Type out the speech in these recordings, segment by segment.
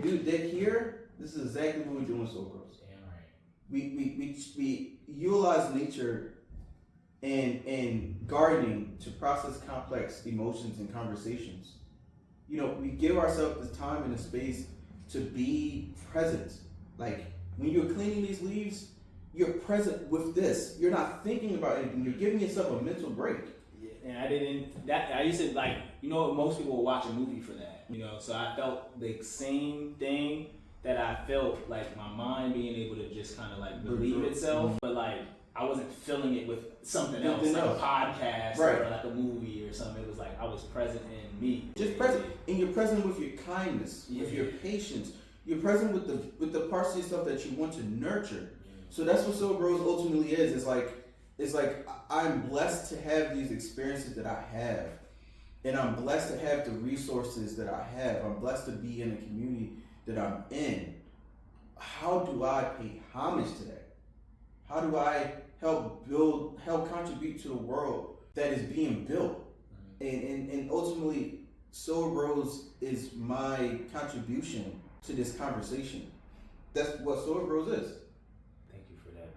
do that here, this is exactly what we do in Soul Bros. Damn right. We utilize nature and gardening to process complex emotions and conversations. You know, we give ourselves the time and the space to be present. Like when you're cleaning these leaves, you're present with this. You're not thinking about anything. You're giving yourself a mental break. Yeah, and I used to like, you know, most people will watch a movie for that, you know, so I felt the same thing that I felt, like my mind being able to just kind of like relieve itself, but like I wasn't filling it with something else, like a podcast or like a movie or something. It was like I was present in me. Just present, and you're present with your kindness, with your patience. You're present with the parts of yourself that you want to nurture. So that's what Soul Bros ultimately is. It's like I'm blessed to have these experiences that I have, and I'm blessed to have the resources that I have. I'm blessed to be in a community that I'm in. How do I pay homage to that? How do I help contribute to the world that is being built? And ultimately, Soul Bros is my contribution to this conversation. That's what Soul Bros is. Thank you for that.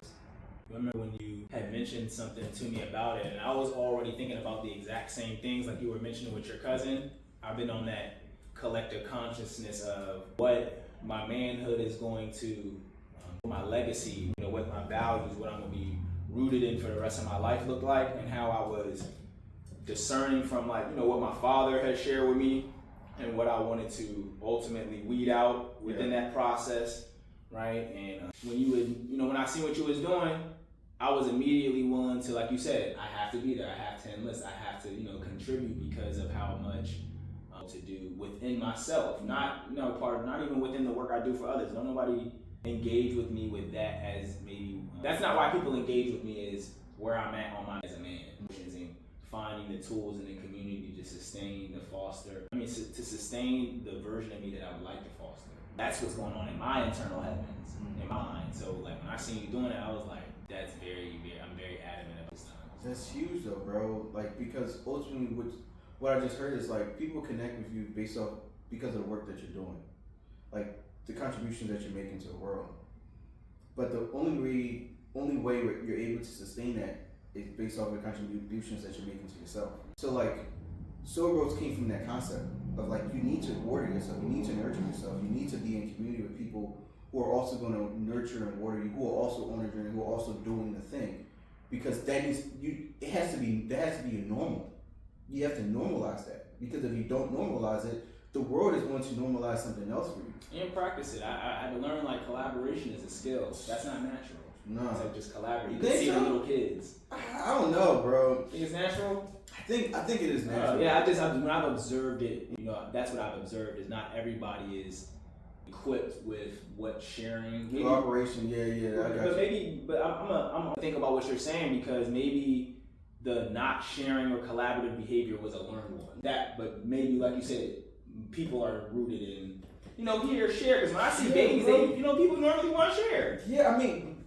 I remember when you had mentioned something to me about it, and I was already thinking about the exact same things like you were mentioning with your cousin. I've been on that collective consciousness of what my manhood is going to, my legacy, you know, what my values, what I'm going to be rooted in for the rest of my life look like, and how I was discerning from, like, you know, what my father had shared with me and what I wanted to ultimately weed out within that process, right? And when you would, you know, when I see what you was doing, I was immediately willing to, like you said, I have to be there, I have to enlist, I have to, you know, contribute because of how much to do within myself, not, you know, not even within the work I do for others. Don't nobody engage with me with that as maybe, that's not why people engage with me, is where I'm at on my as a man. And finding the tools in the community to sustain, to foster, to sustain the version of me that I would like to foster. That's what's going on in my internal heavens, in my mind. So like when I seen you doing it, I was like, that's I'm very adamant about this time. That's huge though, bro. Like, because ultimately what I just heard is like people connect with you because of the work that you're doing, like the contributions that you're making to the world. But the only way you're able to sustain that is based off the contributions that you're making to yourself. So like Soul Bros came from that concept of like you need to water yourself, you need to nurture yourself, you need to be in community with people who are also going to nurture and water you, who are also on the journey, who are also doing the thing, because that has to be a normal. You have to normalize that, because if you don't normalize it, the world is going to normalize something else for you. And practice it. I had to learn like collaboration is a skill. That's not natural. No. It's like just collaborate. You can see little kids. I don't know, bro. Think it's natural? I think it is natural. Yeah, when I've observed it, you know, that's what I've observed is not everybody is equipped with what sharing. Maybe, cooperation, yeah. I'm gonna think about what you're saying, because maybe the not sharing or collaborative behavior was a learned one. But maybe, like you said, people are rooted in, you know, share. Because when I see babies, people normally want to share. Yeah, I mean,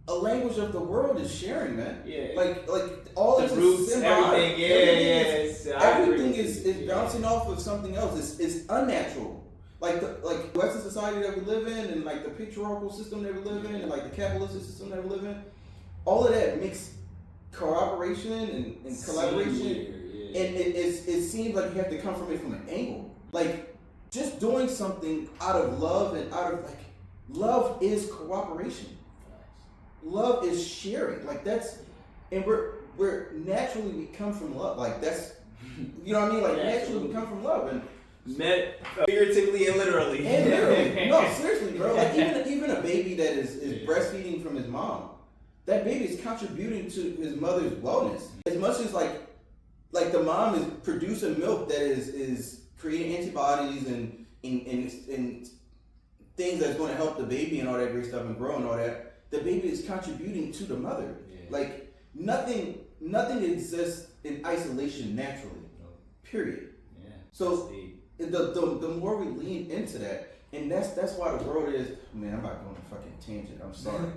a language of the world is sharing, man. Yeah. Like all the this roots, is everything. Everything is bouncing off of something else. It's unnatural. Like the Western society that we live in, and like the patriarchal system that we live in, and like the capitalism system that we live in, all of that makes cooperation and collaboration, and it seems like you have to come from it from an angle. Like just doing something out of love and out of like love is cooperation. Love is sharing. Like that's, and we're naturally we come from love. Like that's, you know what I mean? Like naturally we come from love, and figuratively and literally. And literally. No, seriously, bro. Like even a baby that is breastfeeding from his mom, that baby is contributing to his mother's wellness. As much as like the mom is producing milk that is creating antibodies and things that's going to help the baby and all that great stuff and grow and all that, the baby is contributing to the mother. Yeah. Like nothing exists in isolation naturally. Period. Yeah. So the more we lean into that, and that's why the world is, man, I'm not going on a fucking tangent, I'm sorry.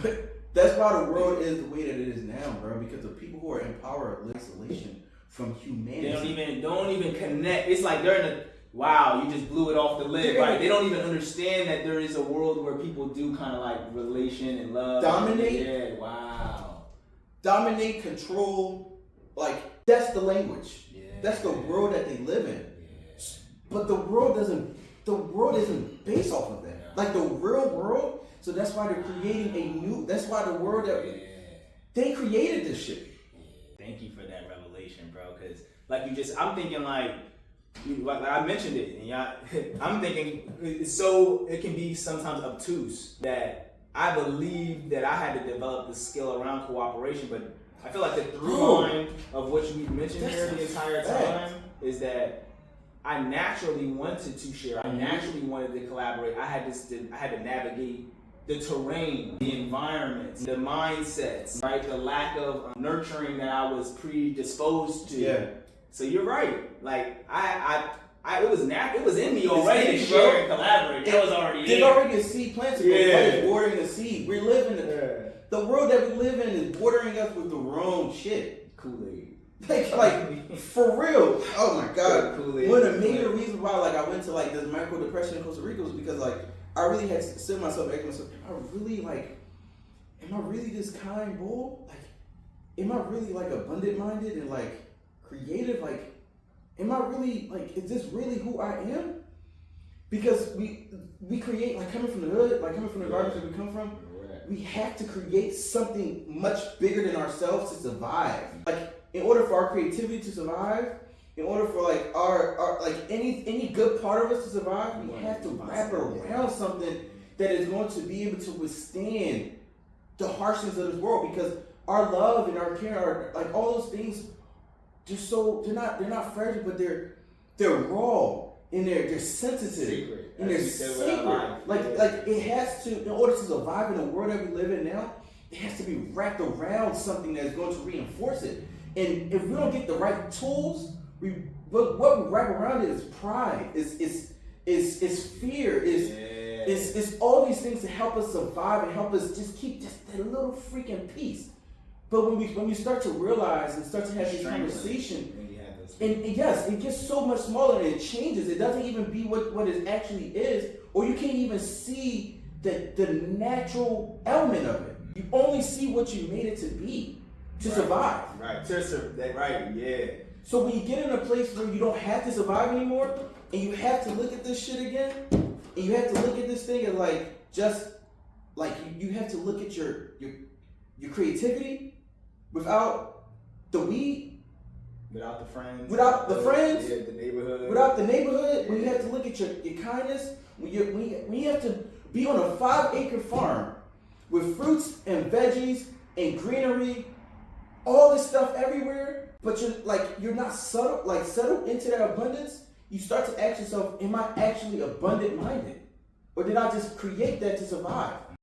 But that's why the world is the way that it is now, bro, because the people who are in power live in isolation from humanity. They don't even connect. It's like they're wow, you just blew it off the lid. Right? They don't even understand that there is a world where people do kind of like relation and love. Dominate. Yeah, wow. Dominate, control. Like, that's the language. Yeah. That's the world that they live in. Yeah. But the world isn't based off of that. Yeah. Like the real world. So that's why they're creating that's why the world that they created this shit. Thank you for that revelation, bro. Because I'm thinking like I mentioned it, and I'm thinking it can be sometimes obtuse that I believe that I had to develop the skill around cooperation, but I feel like the through line of what you mentioned here the entire time is that I naturally wanted to share. I naturally wanted to collaborate. I had to navigate the terrain, the environment, the mindsets, right? The lack of nurturing that I was predisposed to. Yeah. So you're right. Like it was in me already to share and collaborate. It was already there. There's already a seed planted. It's watering the seed. We're living the world that we live in is watering us with the wrong shit. Kool-Aid. Like for real. Oh my God. Kool-Aid. One of the major reasons why I went to this micro depression in Costa Rica was because I really had to sit myself, ask myself, am I really this kind bull? Am I really abundant minded and creative? Am I really is this really who I am? Because we create coming from the hood, coming from the environment that we come from, we have to create something much bigger than ourselves to survive. In order for our creativity to survive, in order for our any good part of us to survive, we have to wrap it around something that is going to be able to withstand the harshness of this world. Because our love and our care, all those things, they're not fragile, but they're raw and they're sensitive and they're sacred. It has to, in order to survive in the world that we live in now, it has to be wrapped around something that's going to reinforce it. And if we don't get the right tools, what we wrap around it is pride, is fear, is all these things to help us survive and help us just keep just that little freaking piece. But when we start to realize and start to have this conversation, and yes, it gets so much smaller and it changes. It doesn't even be what it actually is, or you can't even see the natural element of it. You only see what you made it to be to survive. Right, yeah. So when you get in a place where you don't have to survive anymore, and you have to look at this shit again, and you have to look at this thing and you have to look at your creativity without the weed, without the friends, yeah, the neighborhood, without the neighborhood. Yeah. When you have to look at your kindness, when you have to be on a 5-acre farm with fruits and veggies and greenery, all this stuff everywhere, but you're not settled into that abundance. You start to ask yourself, am I actually abundant minded? Or did I just create that to survive?